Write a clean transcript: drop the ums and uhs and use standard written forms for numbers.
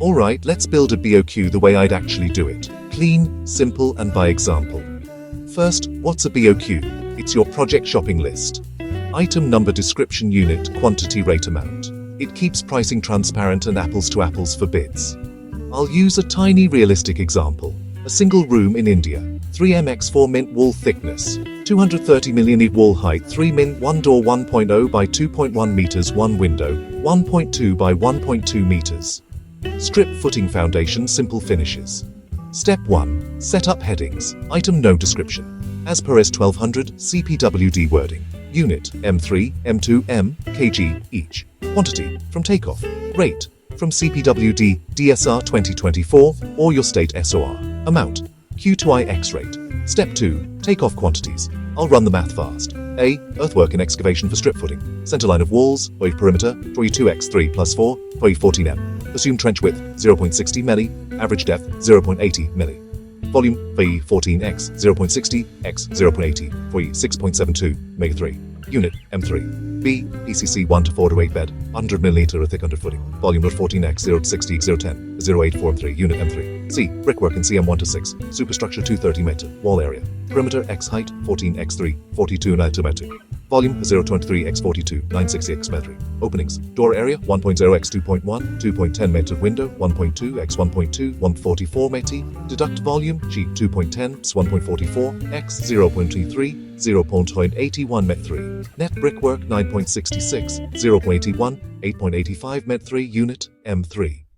Alright, let's build a BOQ the way I'd actually do it. Clean, simple, and by example. First, what's a BOQ? It's your project shopping list. Item number, description, unit, quantity, rate, amount. It keeps pricing transparent and apples to apples for bids. I'll use a tiny realistic example. A single room in India, 3 x 4 mint wall thickness, 230 mm wall height, 3 min, 1 door, 1.0 by 2.1 meters, 1 window, 1.2 by 1.2 meters. Strip footing, foundation, simple finishes. Step 1. Set up headings. Item, no description. As per S1200 CPWD wording. Unit, M3, M2, M, kg, each. Quantity, from takeoff. Rate, from CPWD, DSR 2024, or your state SOR. Amount, Q to I X rate. Step 2. Takeoff quantities. I'll run the math fast. A. Earthwork and excavation for strip footing. Center line of walls, OI perimeter, 2x3 plus 4, OI 14m. Assumed trench width, 0.60 milli. Average depth, 0.80 milli. Volume, VE 14x, 0.60 x 0.80, VE 6.72, Meg 3. Unit, M3. B. PCC 1 to 4 to 8 bed, 100 mm thick under footing. Volume of 14x, 0 to 60, 010, 084 3. Unit, M3. C. Brickwork in CM 1 to 6. Superstructure 230 meter. Wall area. Perimeter x height, 14x3, 42 meter. Volume 023 x 42, 960 x meter. Openings. Door area 1.0 x 2.1, 2.10 meter. Window 1.2 x 1.2, 144 meter. Deduct volume G 2.10 1.44 x 0.23, 0.81 meter. Net brickwork 9.66, 0.81, 8.85 meter. Unit M3.